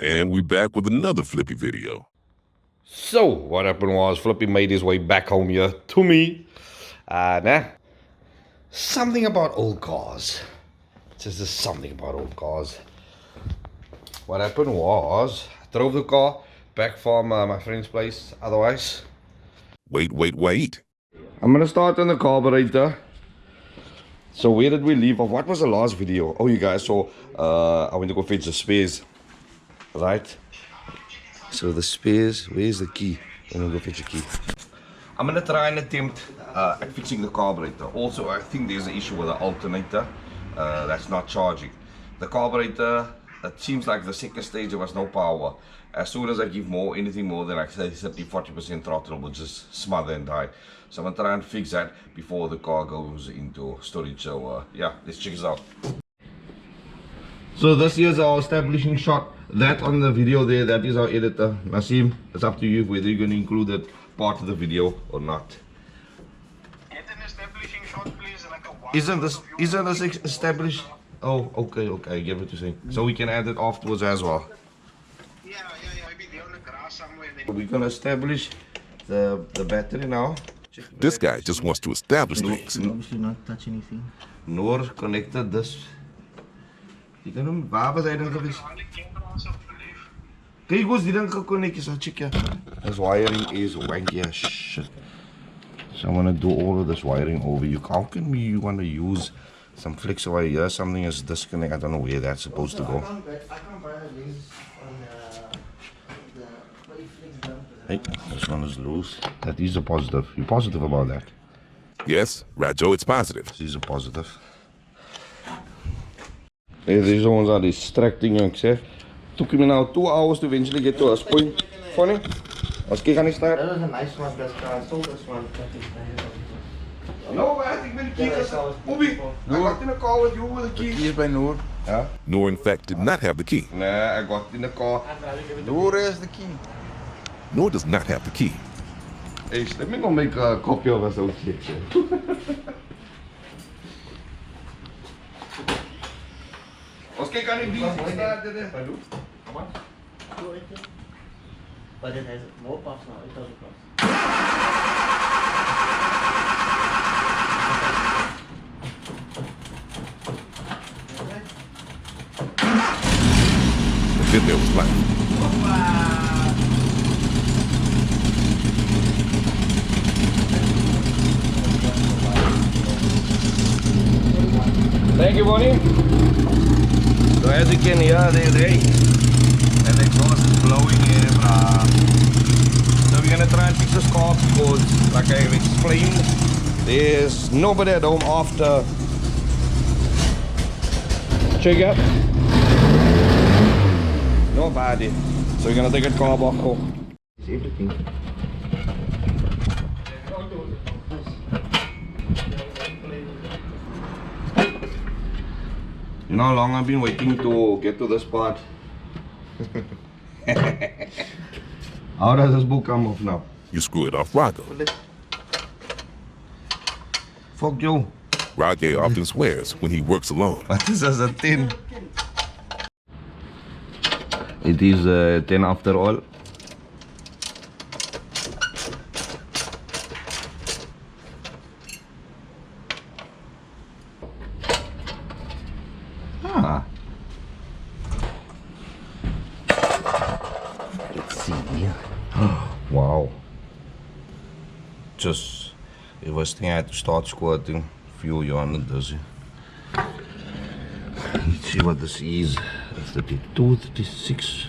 And we back with another Flippy video. So, what happened was Flippy made his way back home here to me. Something about old cars. Just something about old cars. What happened was, I drove the car back from my friend's place. Otherwise, Wait. I'm gonna start on the carburetor. So where did we leave off? What was the last video? Oh, you guys saw I went to go fetch the spares. Right? So the spares, where's the key? I'm gonna go fetch a key. I'm gonna try and attempt at fixing the carburetor. Also, I think there's an issue with the alternator that's not charging. The carburetor, it seems like the second stage there was no power. As soon as I give anything more than like 30-40% throttle, it will just smother and die. So I'm gonna try and fix that before the car goes into storage. So yeah, let's check this out. So this here's our establishing shot. That on the video there, that is our editor. Nasim, it's up to you whether you're going to include that part of the video or not. Get an establishing shot, please. Like a Isn't this established? Oh, okay, I get what you're saying. So we can add it afterwards as well. Yeah. Maybe they're on the grass somewhere. Then We're going to establish the battery now. This guy just wants to establish things. Obviously not touch anything. Nor connected this. You can waar was hy dan gewees? only cameras of belief. Kyk ons die ding gekonnekt is, check ja. This wiring is wanky as shit. So I'm gonna do all of this wiring over. How can you want to use some flex over here? Something is disconnected. I don't know where that's supposed to go. I can't buy a lens on the flex bumper. Hey, this one is loose. That is a positive. You're positive about that? Yes, Rajo, it's positive. This is a positive. Hey, these ones are distracting, ek sê. Took me now 2 hours to eventually get to us point. Funny? Let's kick on this start. That was a nice one, this car. I sold this one. No, I think the keys. Obi, I got in a car with you with the keys. Hier by Noor. Huh? Noor, in fact, did not have the key. Nah, I got in the car. Noor is the key. Noor does not have the key. Hey, let me go make a copy of us out here. Ons kyk aan die dienste staat dit. But it has more puffs now, 8,000 puffs. And then there was life. Thank you, Bonnie. So as you can hear, and the exhaust is blowing here, So we're gonna try and fix this car because, like I've explained, there's nobody at home after. Check out. Nobody. So we're gonna take a car back home. It's everything. You know how long I've been waiting to get to this part? How does this book come off now? You screw it off Rago. Fuck you. Rago often swears when he works alone. But this is a 10. It is a 10 after all. Ah. Let's see. Wow. Just, it was thing I had to start squatting. Few yarn it does it. Let's see what this is. 32, 36.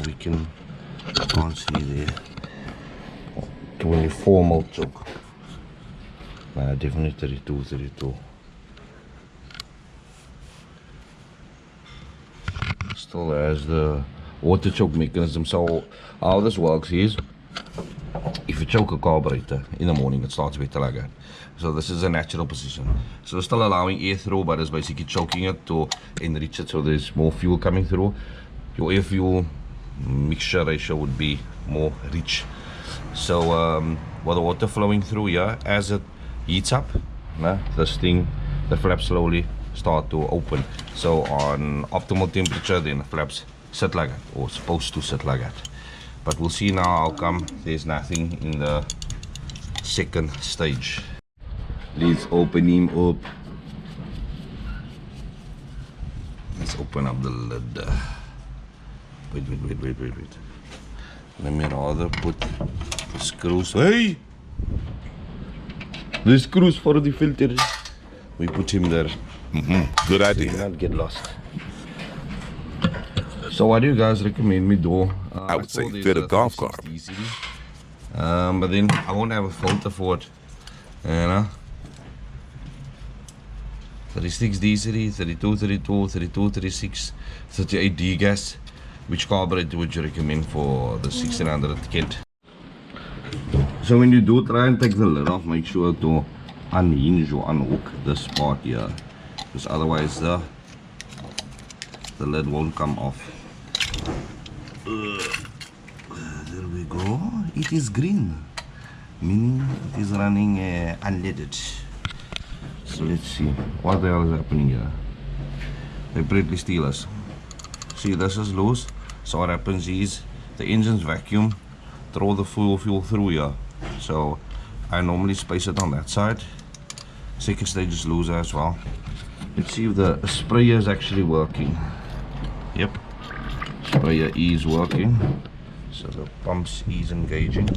We can't see there. 24 mil choke. Nah, definitely 32. Still has the water choke mechanism. So how this works is, if you choke a carburetor in the morning, it starts better like that. So this is a natural position. So it's still allowing air through, but it's basically choking it to enrich it so there's more fuel coming through. Your air fuel mixture ratio would be more rich. So with the water flowing through here, as it heats up, this thing, the flaps slowly start to open. So on optimal temperature, then the flaps sit like that, or supposed to sit like that. But we'll see now how come there's nothing in the second stage. Let's open him up. Let's open up the lid. Wait. Let me rather put the screws. Hey! The screws for the filter. We put him there. Good So idea. you not get lost. So what do you guys recommend me do? I would say saw there's fit a golf cart. 36 DCD. But then I won't have a filter for it. You know? 36 DCD, 32, 32, 32, 36, 38 D gas. Which carburetor would you recommend for the 1600 kit? So when you do try and take the lid off, make sure to unhinge or unhook this part here, because otherwise the lid won't come off. There we go. It is green, meaning it is running unleaded. So let's see what the hell is happening here. They pretty steal us. See, this is loose. So what happens is the engine's vacuum, throw the fuel through here. So I normally space it on that side. Second stage is loose as well. Let's see if the sprayer is actually working. Yep, sprayer is working. So the pumps is engaging.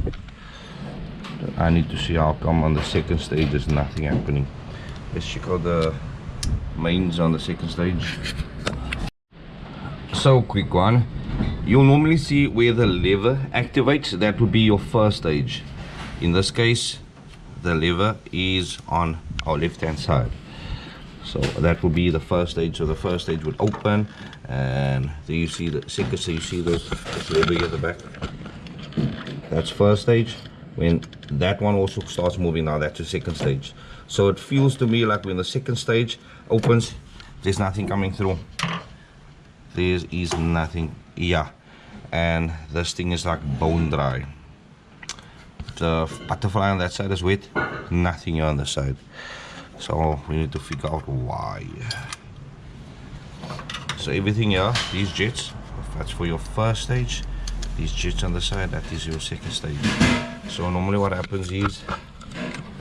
I need to see how come on the second stage there's nothing happening. Let's check out the mains on the second stage. So quick one, you'll normally see where the lever activates. That would be your first stage. In this case, the lever is on our left hand side, so that will be the first stage. So the first stage would open, and there you see the second stage. You see this lever here at the back, that's first stage. When that one also starts moving, now that's the second stage. So it feels to me like when the second stage opens, there's nothing coming through. There is nothing, yeah, and this thing is like bone dry. The butterfly on that side is wet, nothing here on this side. So we need to figure out why. So everything here, these jets, that's for your first stage. These jets on the side, that is your second stage. So normally what happens is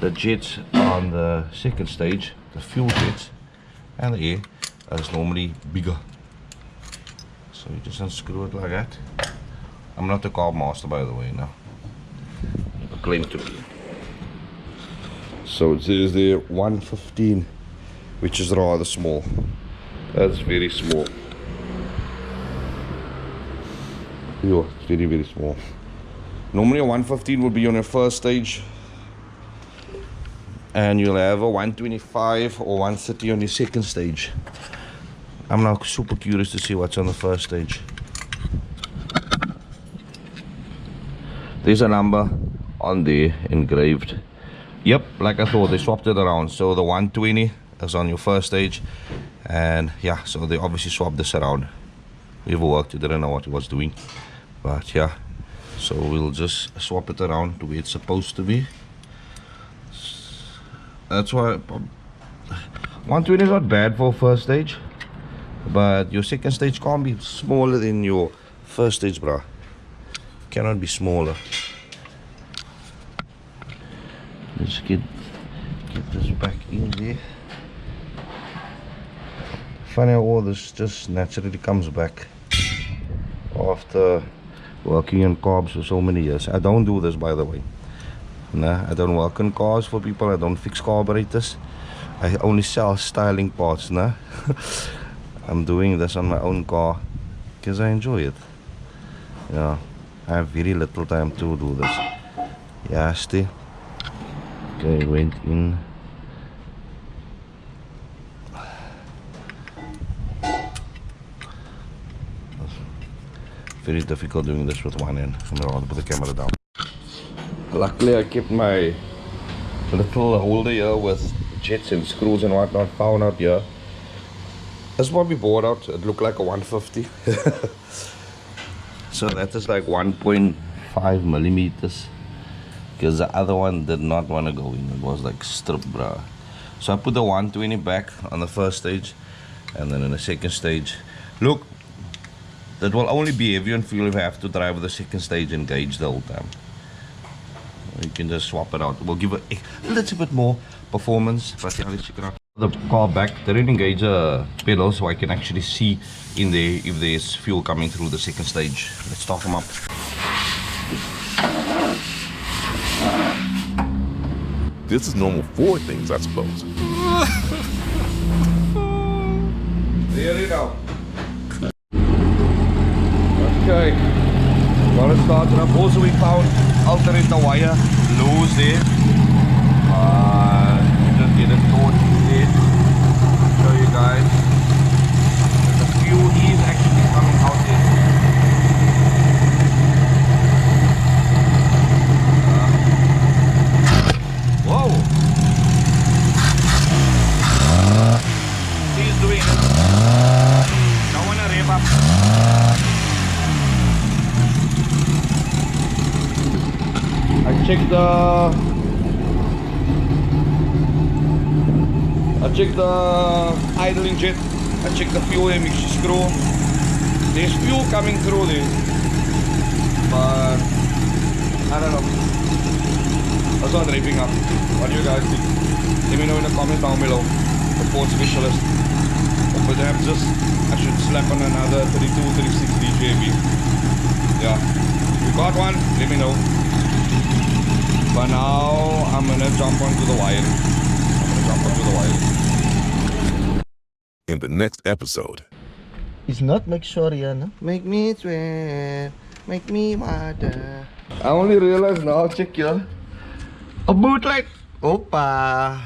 the jets on the second stage, the fuel jets and the air, is normally bigger. So you just unscrew it like that. I'm not a carb master, by the way, no. I claim to be. So it says there 115, which is rather small. That's very small. Yeah, it's very, very small. Normally a 115 will be on your first stage, and you'll have a 125 or 130 on your second stage. I'm now super curious to see what's on the first stage. There's a number on there engraved. Yep, like I thought, they swapped it around. So the 120 is on your first stage, and yeah, so they obviously swapped this around. Whoever worked it didn't know what it was doing, but yeah, so we'll just swap it around to where it's supposed to be. That's why 120 is not bad for first stage, but your second stage can't be smaller than your first stage, bruh. Cannot be smaller. Let's get this back in there. Funny how all this just naturally comes back after working in carbs for so many years. I don't do this, by the way. Nah, I don't work in cars for people. I don't fix carburetors. I only sell styling parts. Nah. I'm doing this on my own car because I enjoy it. Yeah, I have very little time to do this. Yeah, stay. Okay, went in. Very difficult doing this with one hand. I'm gonna put the camera down. Luckily I kept my little holder here with jets and screws and whatnot found out here. That's what we bought out. It looked like a 150. So that is like 1.5 millimeters, because the other one did not want to go in. It was like strip, bruh. So I put the 120 back on the first stage, and then in the second stage, look, That will only be heavy on fuel if I have to drive with the second stage engaged the whole time. You can just swap it out. We'll give it a little bit more performance. But yeah, let's check it out. The car back, they didn't engage a pedal, so I can actually see in there if there's fuel coming through the second stage. Let's start them up. This is normal Ford things, I suppose. There you go. Okay, got it started up. Also, we found alternator wire loose there. Just get it torn there. Show you guys. The fuel is actually coming out there. Whoa! He's doing it. Don't wanna rev up. I checked the idling jet. I checked the fuel mixture screw. There's fuel coming through there, but I don't know. That's not revving up. What do you guys think? Let me know in the comments down below. The Ford specialist. Or perhaps just I should slap on another 32, 36 DJB. Yeah. If you got one, let me know. But now I'm gonna jump onto the wire. In the next episode, It's not make sure yan. Make me sweat. Make me water. I only realized now, check here. A boot light. Opa.